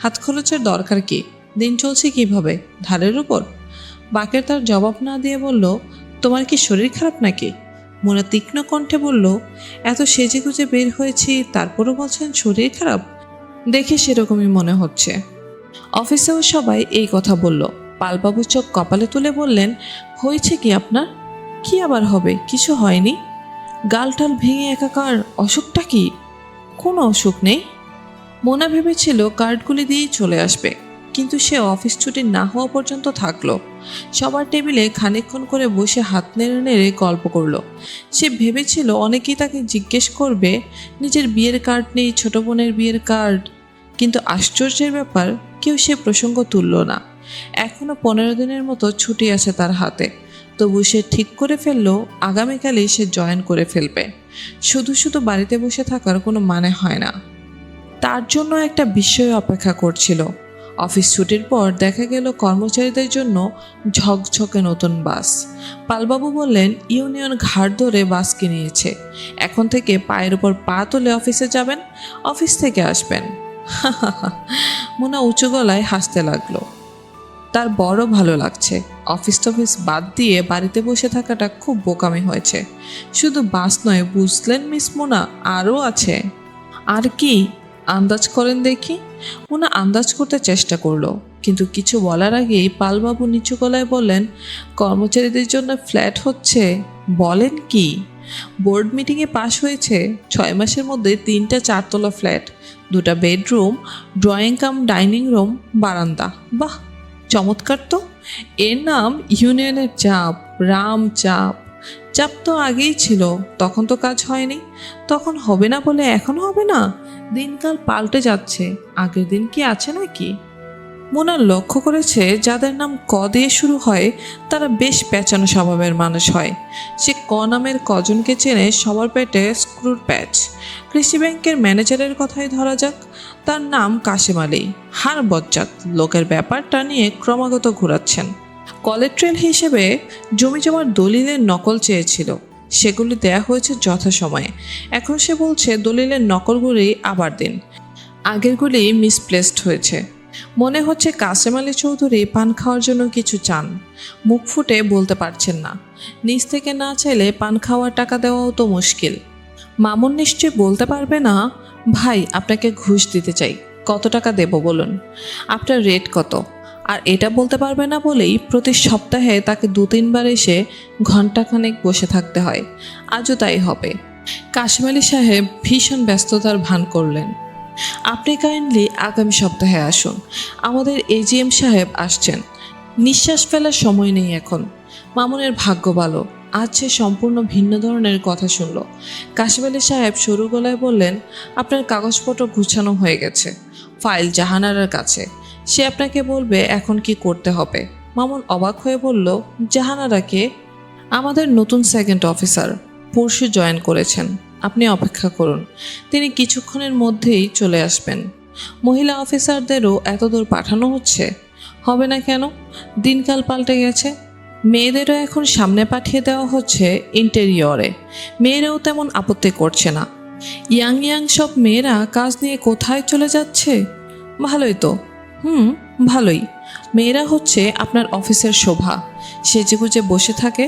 হাত খরচের দরকার কি? দিন চলছে কিভাবে? ধারের উপর? বাকের তার জবাব না দিয়ে বলল, তোমার কি শরীর খারাপ নাকি? মোনা তীক্ষ্ণ কণ্ঠে বলল, এত সেজেগুজে বের হয়েছি তারপরও বলছেন শরীর খারাপ? দেখে সেরকমই মনে হচ্ছে। অফিসেও সবাই এই কথা বলল। পালবাবু চোখ কপালে তুলে বললেন, হয়েছে কি আপনার? কি আবার হবে? কিছু হয়নি। গালটাল ভেঙে একাকার। অসুখটা কি? কোনো অসুখ নেই। মোনা ভেবেছিল কার্ডগুলি দিয়েই চলে আসবে, কিন্তু সে অফিস ছুটি না হওয়া পর্যন্ত থাকলো। সবার টেবিলে খানিকক্ষণ করে বসে হাত নেড়ে নেড়ে গল্প করলো। সে ভেবেছিল অনেকেই তাকে জিজ্ঞেস করবে নিজের বিয়ের কার্ড নেই, ছোট বোনের বিয়ের কার্ড, কিন্তু আশ্চর্যের ব্যাপার কেউ সে প্রসঙ্গ তুলল না। এখনও 15 দিনের মতো ছুটি আছে তার হাতে, তবু সে ঠিক করে ফেললো আগামীকালই সে জয়েন করে ফেলবে। শুধু শুধু বাড়িতে বসে থাকার কোনো মানে হয় না। তার জন্য একটা বিস্ময় অপেক্ষা করছিল। অফিস ছুটির পর দেখা গেল কর্মচারীদের জন্য ঝকঝকে নতুন বাস। পালবাবু বললেন, ইউনিয়ন ঘাড় ধরে বাস কিনিয়েছে, এখন থেকে পায়ের উপর পা তুলে অফিসে যাবেন, অফিস থেকে আসবেন। মোনা উঁচু গলায় হাসতে লাগলো। তার বড় ভালো লাগছে। অফিস টফিস বাদ দিয়ে বাড়িতে বসে থাকাটা খুব বোকামি হয়েছে। শুধু বাস নয়, বুঝলেন মিস মোনা, আরও আছে। আর কি? আন্দাজ করেন দেখি। মোনা আন্দাজ করতে চেষ্টা করলো, কিন্তু কিছু বলার আগেই পালবাবু নিচু গলায় বললেন, কর্মচারীদের জন্য ফ্ল্যাট হচ্ছে। বলেন কি? বোর্ড মিটিংয়ে পাশ হয়েছে 6 মাসের মধ্যে 3টা 4তলা ফ্ল্যাট, 2টা bedroom, drawing cum dining room, বারান্দা। বাহ, চমৎকার তো। এর নাম ইউনিয়নের চাপ, রাম চাপ। চাপ তো আগেই ছিল, তখন তো কাজ হয়নি। তখন হবে না বলে এখন হবে না? দিনকাল পাল্টে যাচ্ছে, আগের দিন কি আছে নাকি? মোনা লক্ষ্য করেছে যাদের নাম ক দিয়ে শুরু হয় তারা বেশ পেঁচানো স্বভাবের মানুষ হয়। সে ক নামের কজনকে চেনে সবার পেটে স্ক্রুর প্যাচ। কৃষি ব্যাংকের ম্যানেজারের কথাই ধরা যাক, তার নাম কাশেম আলী। হার বজ্জাত লোকের ব্যাপারটা নিয়ে ক্রমাগত ঘোরাচ্ছেন। কলেট্রেল হিসেবে জমি জমার দলিলের নকল চেয়েছিল, সেগুলি দেয়া হয়েছে যথাসময়ে। এখন সে বলছে দলিলের নকলগুলি আবার দিন, আগেরগুলি মিসপ্লেসড হয়েছে। মনে হচ্ছে কাসেম আলী চৌধুরী পান খাওয়ার জন্য কিছু চান, মুখ ফুটে বলতে পারছেন না। নিজ থেকে না চাইলে পান খাওয়ার টাকা দেওয়াও তো মুশকিল। মামুন নিশ্চয় বলতে পারবে না, ভাই আপনাকে ঘুষ দিতে চাই, কত টাকা দেব বলুন, আপনার রেট কত? আর এটা বলতে পারবে না বলেই প্রতি সপ্তাহে তাকে 2-3 বার এসে ঘণ্টাখানেক বসে থাকতে হয়। আজও তাই হবে। কাশেম আলী সাহেব ভীষণ ব্যস্ততার ভান করলেন। আপনি কাইন্ডলি আগামী সপ্তাহে আসুন, আমাদের এজিএম সাহেব আসছেন। নিঃশ্বাস ফেলার সময় নেই এখন। মামুনের ভাগ্য ভালো, আজ সে সম্পূর্ণ ভিন্ন ধরনের কথা শুনল। কাশেম আলী সাহেব সরু গলায় বললেন, আপনার কাগজপত্র গুছানো হয়ে গেছে, ফাইল জাহানারার কাছে, সে আপনাকে বলবে এখন কি করতে হবে। মামুন অবাক হয়ে বলল, জাহানারাকে? আমাদের নতুন সেকেন্ড অফিসার, পরশু জয়েন করেছেন। আপনি অপেক্ষা করুন, তিনি কিছুক্ষণের মধ্যেই চলে আসবেন। মহিলা অফিসারদেরও এত দূর পাঠানো হচ্ছে? হবে না কেন, দিনকাল পাল্টে গেছে। মেয়েদেরও এখন সামনে পাঠিয়ে দেওয়া হচ্ছে ইন্টেরিয়রে। মেয়েরাও তেমন আপত্তি করছে না। ইয়াং ইয়াং সব মেয়েরা কাজ নিয়ে কোথায় চলে যাচ্ছে? ভালোই তো। ভালোই। মেয়েরা হচ্ছে আপনার অফিসের শোভা, সেজেগুজে বসে থাকে,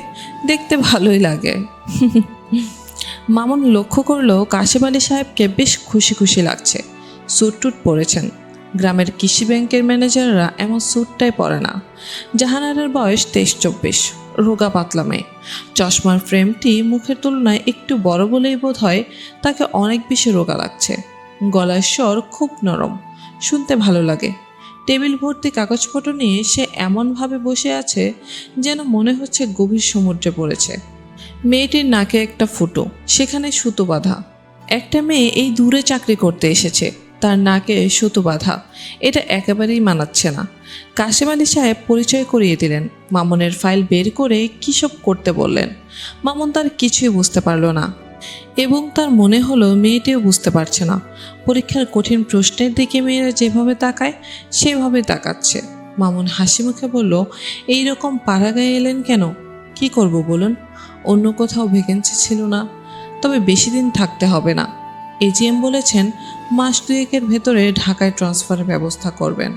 দেখতে ভালোই লাগে। মামুন লক্ষ্য করলো কাশেম আলী সাহেবকে বেশ খুশি খুশি লাগছে। স্যুট টুট পরেছেন। গ্রামের কৃষি ব্যাংকের ম্যানেজাররা এমন স্যুটটাই পরে না। জাহানারার বয়স 23-24, রোগা পাতলা মেয়ে। চশমার ফ্রেমটি মুখের তুলনায় একটু বড় বলেই বোধ হয় তাকে অনেক বেশি রোগা লাগছে। গলার স্বর খুব নরম, শুনতে ভালো লাগে। টেবিল ভর্তি কাগজপত্র নিয়ে সে এমনভাবে বসে আছে যেন মনে হচ্ছে গভীর সমুদ্রে পড়েছে। মেয়েটির নাকে একটা ফুটো, সেখানে সুতো বাঁধা। একটা মেয়ে এই দূরে চাকরি করতে এসেছে, তার নাকে সুতো বাঁধা, এটা একেবারেই মানাচ্ছে না। কাশেম আলী সাহেব পরিচয় করিয়ে দিলেন। মামুনের ফাইল বের করে কী সব করতে বললেন। মামুন তার কিছুই বুঝতে পারল না, এবং তার মনে হলো মেয়েটিও বুঝতে পারছে না। পরীক্ষার কঠিন প্রশ্নের দিকে মেয়েরা যেভাবে তাকায় সেভাবে তাকাচ্ছে। মামুন হাসি মুখে বলল, এই রকম পাড়াগাঁয়ে এলেন কেন? কি করব বলুন? অন্য কোথাও ভ্যাকেন্সি ছিল না, তবে বেশি দিন থাকতে হবে না। এজিএম বলেছেন মাস দুয়েকের ভেতরে ঢাকায় ট্রান্সফারের ব্যবস্থা করবেন।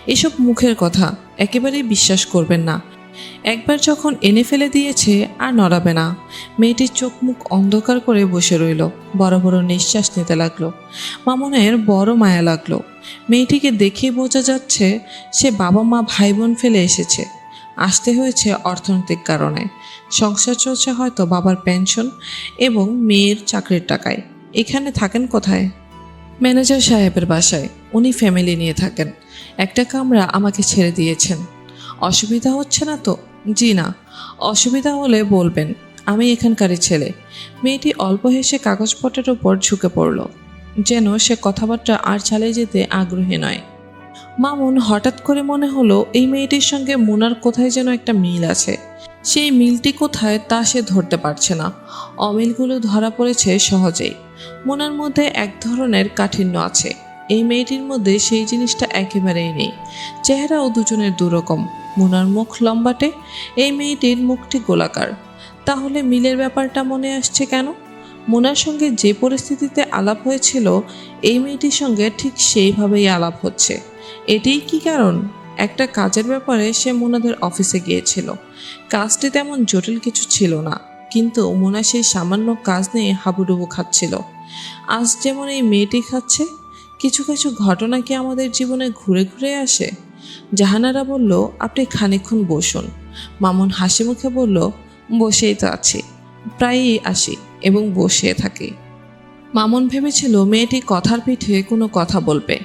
এসব মুখের কথা, একেবারেই বিশ্বাস করবেন না। একবার যখন এনে ফেলে দিয়েছে আর নড়াবে না। মেয়েটির চোখ মুখ অন্ধকার করে বসে রইল, বড় বড় নিঃশ্বাস নিতে লাগলো। মামুনের বড় মায়া লাগলো। মেয়েটিকে দেখেই বোঝা যাচ্ছে সে বাবা মা ভাই বোন ফেলে এসেছে। আসতে হয়েছে অর্থনৈতিক কারণে। সংসার চলছে হয়তো বাবার পেনশন এবং মেয়ের চাকরির টাকায়। এখানে থাকেন কোথায়? ম্যানেজার সাহেবের বাসায়। উনি ফ্যামিলি নিয়ে থাকেন। একটা কামরা আমাকে ছেড়ে দিয়েছেন। অসুবিধা হচ্ছে না তো? জি না, অসুবিধা হলে বলবেন, আমি এখানকারই ছেলে। মেয়েটি অল্প হেসে কাগজপত্রের ওপর ঝুঁকে পড়ল, যেন সে কথাবার্তা আর চালিয়ে যেতে আগ্রহী নয়। মামুন হঠাৎ করে মনে হলো এই মেয়েটির সঙ্গে মুনার কোথায় যেন একটা মিল আছে। সেই মিলটি কোথায় তা সে ধরতে পারছে না। অমিলগুলো ধরা পড়েছে সহজেই। মুনার মধ্যে এক ধরনের কাঠিন্য আছে, এই মেয়েটির মধ্যে সেই জিনিসটা একেবারেই নেই। চেহারাও দুজনের দুরকম। মুনার মুখ লম্বাটে, এই মেয়েটির মুখটি গোলাকার। তাহলে মিলের ব্যাপারটা মনে আসছে কেন? মুনার সঙ্গে যে পরিস্থিতিতে আলাপ হয়েছিল, এই মেয়েটির সঙ্গে ঠিক সেইভাবেই আলাপ হচ্ছে। এটিই কি কারণ? একটা কাজের ব্যাপারে সে মুনাদের অফিসে গিয়েছিল। কাজটি তেমন জটিল কিছু ছিল না, কিন্তু মুনা সেই সামান্য কাজ নিয়ে হাবুডুবু খাচ্ছিল। আজ যেমন এই মেয়েটি খাচ্ছে। কিছু কিছু ঘটনা কি আমাদের জীবনে ঘুরে ঘুরে আসে? জাহানারা বলল, আপনি খানিকক্ষণ বসুন। মামুন হাসি মুখে বলল, বসেই তো আছি, প্রায়ই আসি এবং বসে থাকি। মামুন ভেবেছিল মেয়েটি কথার পিঠে কোনো কথা বলবে,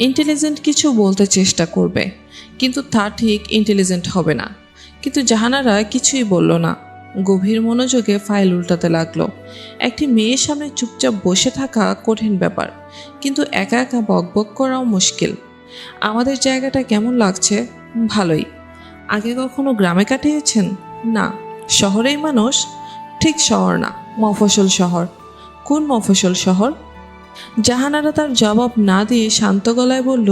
ইন্টেলিজেন্ট কিছু বলতে চেষ্টা করবে, কিন্তু তা ঠিক ইন্টেলিজেন্ট হবে না। কিন্তু জাহানারা কিছুই বলল না। গভীর মনোযোগে ফাইল উল্টাতে লাগলো। একটি মেয়ের সামনে চুপচাপ বসে থাকা কঠিন ব্যাপার, কিন্তু একা একা বকবক করাও মুশকিল। আমাদের জায়গাটা কেমন লাগছে? ভালোই। আগে কখনো গ্রামে কাটিয়েছেন? না। শহরেই মানুষ? ঠিক শহর না, মফস্বল শহর। কোন মফস্বল শহর? জাহানারা তার জবাব না দিয়ে শান্ত গলায় বলল,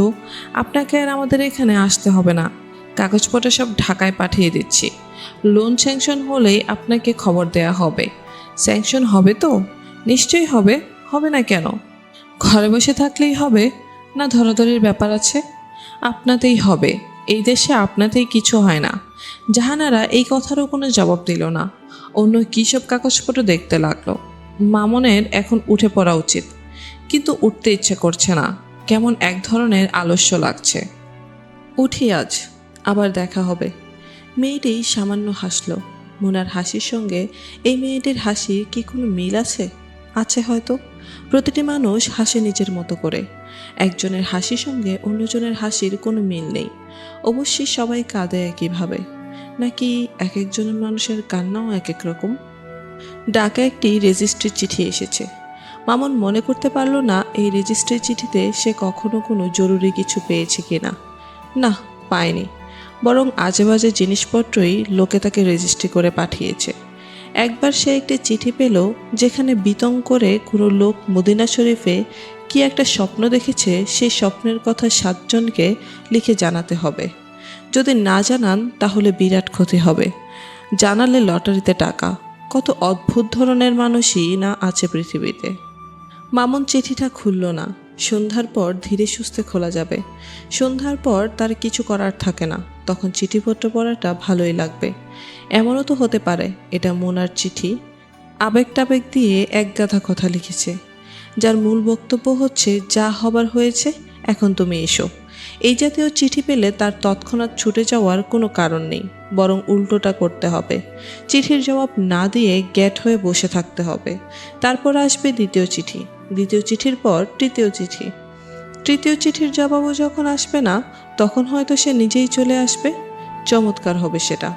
আপনাকে আর আমাদের এখানে আসতে হবে না। কাগজপত্র সব ঢাকায় পাঠিয়ে দিচ্ছি। লোন স্যাংশন হলেই আপনাকে খবর দেয়া হবে। স্যাংশন হবে তো? নিশ্চয়ই হবে। হবে না কেন? ঘরে বসে থাকলেই হবে না? ধরাধরির ব্যাপার আছে। আপনাতেই হবে। এই দেশে আপনাতেই কিছু হয় না। জাহানারা এই কথারও কোনো জবাব দিল না। অন্য কী সব কাগজপত্র দেখতে লাগলো। মামুনের এখন উঠে পড়া উচিত, কিন্তু উঠতে ইচ্ছে করছে না। কেমন এক ধরনের আলস্য লাগছে। উঠি আজ, আবার দেখা হবে। মেয়েটি সামান্য হাসল। মুনার হাসির সঙ্গে এই মেয়েটির হাসির কি কোনো মিল আছে? আছে হয়তো। প্রতিটি মানুষ হাসে নিজের মতো করে। একজনের হাসির সঙ্গে অন্যজনের হাসির কোনো মিল নেই। অবশ্যই সবাই কাঁদে একইভাবে, নাকি এক একজনের মানুষের কান্নাও এক এক রকম? ডাকা একটি রেজিস্ট্রির চিঠি এসেছে। মামুন মনে করতে পারল না এই রেজিস্ট্রির চিঠিতে সে কখনো কোনো জরুরি কিছু পেয়েছে কিনা। না, পায়নি। বরং আজে বাজে জিনিসপত্রই লোকে তাকে রেজিস্ট্রি করে পাঠিয়েছে। একবার সে একটি চিঠি পেল, যেখানে বিতং করে কোনো লোক মদিনা শরীফে কি একটা স্বপ্ন দেখেছে। সেই স্বপ্নের কথা 7 জনকে লিখে জানাতে হবে। যদি না জানান তাহলে বিরাট ক্ষতি হবে। জানালে লটারিতে টাকা। কত অদ্ভুত ধরনের মানুষই না আছে পৃথিবীতে। মামুন চিঠিটা খুলল না। সন্ধ্যার পর ধীরে সুস্থে খোলা যাবে। সন্ধ্যার পর তার কিছু করার থাকে না, তখন চিঠিপত্র পড়াটা ভালোই লাগবে। এমনও তো হতে পারে এটা মোনার চিঠি। আবেগ টাবেগ দিয়ে এক গাদা কথা লিখেছে, যার মূল বক্তব্য হচ্ছে, যা হবার হয়েছে, এখন তুমি এসো। এই জাতীয় চিঠি পেলে তার তৎক্ষণাৎ ছুটে যাওয়ার কোনো কারণ নেই, বরং উল্টোটা করতে হবে। চিঠির জবাব না দিয়ে গ্যাট হয়ে বসে থাকতে হবে। তারপর আসবে দ্বিতীয় চিঠি, দ্বিতীয় চিঠির পর তৃতীয় চিঠি। তৃতীয় চিঠির জবাবও যখন আসবে না, তখন হয়তো সে নিজেই চলে আসবে। চমৎকার হবে সেটা।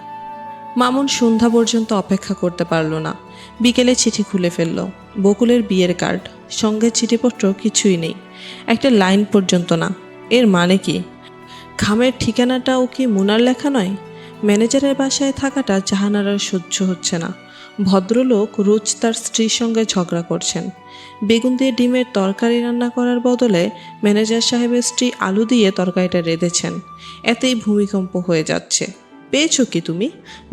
মামুন সন্ধ্যা পর্যন্ত অপেক্ষা করতে পারল না। বিকেলে চিঠি খুলে ফেলল। বকুলের বিয়ের কার্ড, সঙ্গে চিঠিপত্র কিছুই নেই। একটা লাইন পর্যন্ত না। এর মানে কি? খামের ঠিকানাটাও কি মুনার লেখা নয়? ম্যানেজারের বাসায় থাকাটা জাহানারার সহ্য হচ্ছে না। ভদ্রলোক রোজ তার স্ত্রীর সঙ্গে ঝগড়া করছেন। বেগুন দিয়ে ডিমের তরকারি রান্না করার বদলে ম্যানেজার সাহেবের স্ত্রী আলু দিয়ে তরকারিটা রেঁধেছেন। এতেই ভূমিকম্প হয়ে যাচ্ছে। পেয়েছো কি তুমি?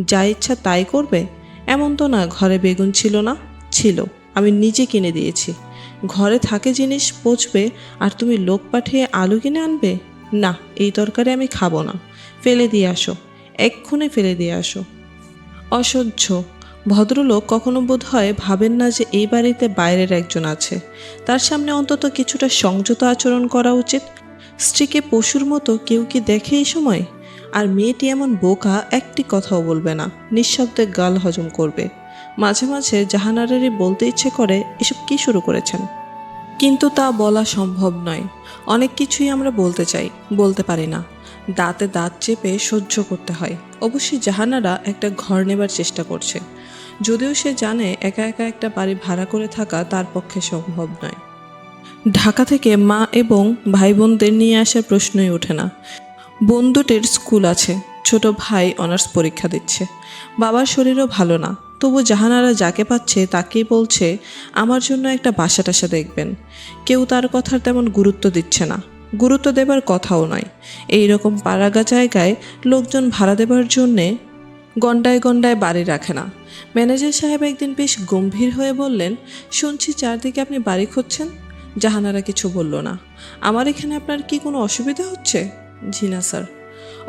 যা ইচ্ছা তাই করবে? এমন তো না ঘরে বেগুন ছিল না। ছিল, আমি নিজে কিনে দিয়েছি। ঘরে থাকে জিনিস পচবে আর তুমি লোক পাঠিয়ে আলু কিনে আনবে? না, এই তরকারি আমি খাবো না, ফেলে দিয়ে আসো, এক্ষুনি ফেলে দিয়ে আসো। অসহ্য। ভদ্রলোক কখনো বোধ হয় ভাবেন না যে এই বাড়িতে বাইরের একজন আছে, তার সামনে অন্তত কিছুটা সংযত আচরণ করা উচিত। স্ত্রীকে পশুর মতো কেউ কি দেখে এই সময়? আর মেয়েটি এমন বোকা, একটি কথাও বলবে না, নিঃশব্দে গাল হজম করবে। মাঝে মাঝে জাহানারারই বলতে ইচ্ছে করে, এসব কি শুরু করেছেন? কিন্তু তা বলা সম্ভব নয়। অনেক কিছুই আমরা বলতে চাই, বলতে পারি না। দাঁতে দাঁত চেপে সহ্য করতে হয়। অবশ্যই জাহানারা একটা ঘর নেবার চেষ্টা করছে, যদিও সে জানে একা একা একটা বাড়ি ভাড়া করে থাকা তার পক্ষে সম্ভব নয়। ঢাকা থেকে মা এবং ভাই বোনদের নিয়ে আসার প্রশ্নই ওঠে না। বোন দুটির স্কুল আছে, ছোট ভাই অনার্স পরীক্ষা দিচ্ছে, বাবার শরীরও ভালো না। তবু জাহানারা যাকে পাচ্ছে তাকেই বলছে আমার জন্য একটা বাসা টাসা দেখবেন। কেউ তার কথার তেমন গুরুত্ব দিচ্ছে না, গুরুত্ব দেবার কথাও নয়। এই রকম পাড়াগা জায়গায় লোকজন ভাড়া দেবার জন্যে গন্ডায় গন্ডায় বাড়ি রাখে না। ম্যানেজার সাহেব একদিন বেশ গম্ভীর হয়ে বললেন, শুনছি চারদিকে আপনি বাড়ি খুঁজছেন। জাহানারা কিছু বলল না। আমার এখানে আপনার কি কোনো অসুবিধা হচ্ছে? জি না স্যার।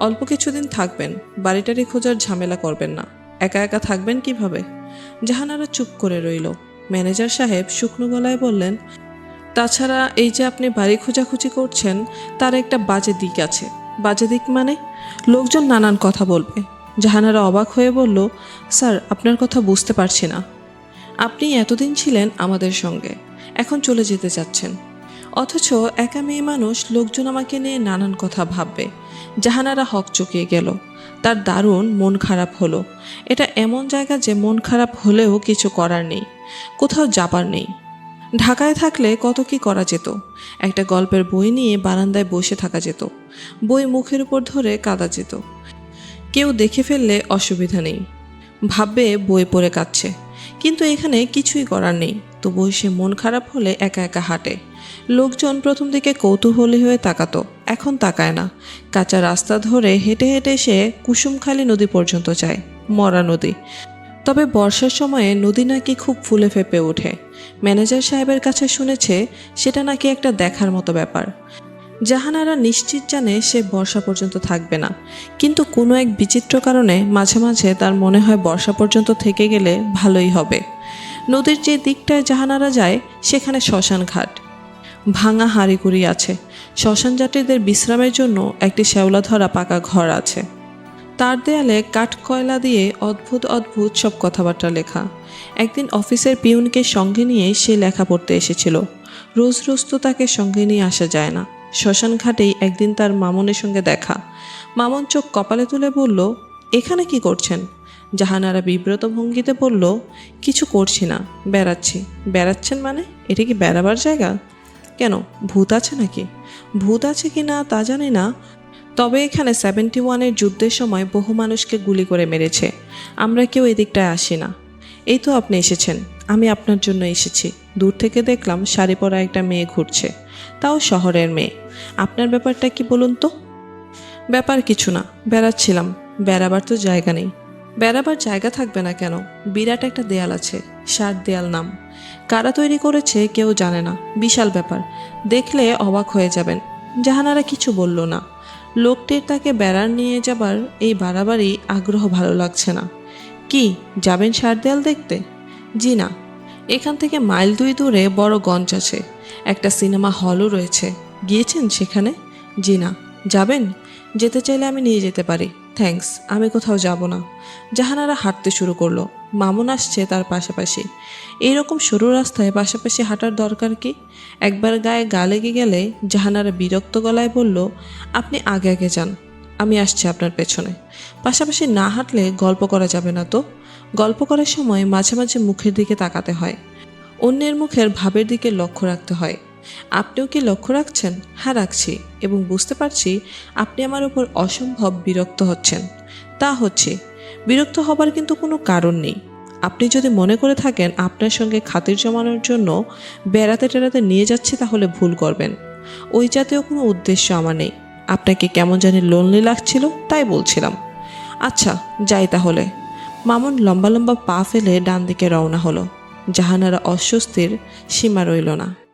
অল্প কিছুদিন থাকবেন, বাড়িটারি খোঁজার ঝামেলা করবেন না। একা একা থাকবেন কিভাবে? জাহানারা চুপ করে রইল। ম্যানেজার সাহেব শুকনো গলায় বললেন, তাছাড়া এই যে আপনি বাড়ি খোঁজাখুঁজি করছেন, তার একটা বাজে দিক আছে। বাজে দিক মানে? লোকজন নানান কথা বলবে। জাহানারা অবাক হয়ে বলল, স্যার আপনার কথা বুঝতে পারছি না। আপনি এতদিন ছিলেন আমাদের সঙ্গে, এখন চলে যেতে চাচ্ছেন, অথচ একা মেয়ে মানুষ, লোকজন আমাকে নিয়ে নানান কথা ভাববে। জাহানারা হকচকিয়ে গেল। তার দারুণ মন খারাপ হলো। এটা এমন জায়গা যে মন খারাপ হলেও কিছু করার নেই, কোথাও যাবার নেই। ঢাকায় থাকলে কত কি করা যেত। একটা গল্পের বই নিয়ে বারান্দায় বসে থাকা যেত, বই মুখের উপর ধরে কাঁদা যেত। কেউ দেখে ফেললে অসুবিধা নেই, ভাববে বই পড়ে কাঁদছে। কিন্তু এখানে কিছুই করার নেই, তবুও সে মন খারাপ হলে একা একা হাঁটে। লোকজন প্রথম দিকে কৌতূহলী হয়ে তাকাতো, এখন তাকায় না। কাঁচা রাস্তা ধরে হেঁটে হেঁটে সে কুসুমখালী নদী পর্যন্ত যায়, মরা নদী। তবে বর্ষার সময়ে নদী নাকি খুব ফুলে ফেঁপে ওঠে। ম্যানেজার সাহেবের কাছে শুনেছে সেটা নাকি একটা দেখার মতো ব্যাপার। জাহানারা নিশ্চিত জানে সে বর্ষা পর্যন্ত থাকবে না, কিন্তু কোনো এক বিচিত্র কারণে মাঝে মাঝে তার মনে হয় বর্ষা পর্যন্ত থেকে গেলে ভালোই হবে। নদীর যে দিকটায় জাহানারা যায় সেখানে শ্মশান ঘাট, ভাঙা হাঁড়িকুড়ি আছে। শ্মশান যাত্রীদের বিশ্রামের জন্য একটি শ্যাওলা ধরা পাকা ঘর আছে। তার দেয়ালে কাঠ কয়লা দিয়ে অদ্ভুত অদ্ভুত সব কথাবার্তা লেখা। একদিন অফিসের পিউনকে সঙ্গে নিয়ে সে লেখা পড়তে এসেছিল। রোজ রোজ তো তাকে সঙ্গে নিয়ে আসা যায় না। শ্মশান ঘাটেই একদিন তার মামনের সঙ্গে দেখা। মামন চোখ কপালে তুলে বলল, এখানে কি করছেন? জাহানারা বিব্রত ভঙ্গিতে বলল, কিছু করছি না, বেড়াচ্ছি। বেড়াচ্ছেন মানে? এটা কি বেড়াবার জায়গা? কেন, ভূত আছে নাকি? ভূত আছে কি না তা জানি না, তবে এখানে 71-এর যুদ্ধের সময় বহু মানুষকে গুলি করে মেরেছে। আমরা কেউ এদিকটায় আসি না। এই তো আপনি এসেছেন, আমি আপনার জন্য এসেছি। দূর থেকে দেখলাম শাড়ি পরা একটা মেয়ে ঘুরছে, তাও শহরের মেয়ে। আপনার ব্যাপারটা কি বলুন তো? ব্যাপার কিছু না, বেড়াচ্ছিলাম। বেড়াবার তো জায়গা নেই। বেড়াবার জায়গা থাকবে না কেন? বিরাট একটা দেয়াল আছে, 7 দেয়াল নাম। কারা তৈরি করেছে কেউ জানে না, বিশাল ব্যাপার। দেখলে অবাক হয়ে যাবেন। জাহানারা কিছু বলল না। লোকটির তাকে বেড়ার নিয়ে যাবার এই বাড়াবাড়ি আগ্রহ ভালো লাগছে না। কি, যাবেন 7 দেয়াল দেখতে? জি না, এখান থেকে মাইল 2 দূরে বড় গঞ্জ আছে, একটা সিনেমা হলও রয়েছে। গিয়েছেন সেখানে? জি না। যাবেন? যেতে চাইলে আমি নিয়ে যেতে পারি। থ্যাঙ্কস, আমি কোথাও যাব না। জাহানারা হাঁটতে শুরু করলো। মামুন আসছে তার পাশাপাশি। এইরকম সরু রাস্তায় পাশাপাশি হাঁটার দরকার কি? একবার গায়ে গা লেগে গেলে জাহানারা বিরক্ত গলায় বলল, আপনি আগে আগে যান, আমি আসছি আপনার পেছনে। পাশাপাশি না হাঁটলে গল্প করা যাবে না তো। গল্প করার সময় মাঝে মাঝে মুখের দিকে তাকাতে হয়, অন্যের মুখের ভাবের দিকে লক্ষ্য রাখতে হয়। আপনিও কি লক্ষ্য রাখছেন? হ্যাঁ রাখছি, এবং বুঝতে পারছি আপনি আমার উপর অসম্ভব বিরক্ত হচ্ছেন। তা হচ্ছে, বিরক্ত হবার কিন্তু কোনো কারণ নেই। আপনি যদি মনে করে থাকেন আপনার সঙ্গে খাতির জমানোর জন্য বেড়াতে টেড়াতে নিয়ে যাচ্ছি, তাহলে ভুল করবেন। ওই জাতীয় কোনো উদ্দেশ্য আমার নেই। আপনাকে কেমন জানি লোনলি লাগছিল, তাই বলছিলাম। আচ্ছা, যাই তাহলে। মামুন লম্বা লম্বা পা ফেলে ডান দিকে রওনা হলো। জাহানারা অস্বস্তির সীমা রইল না।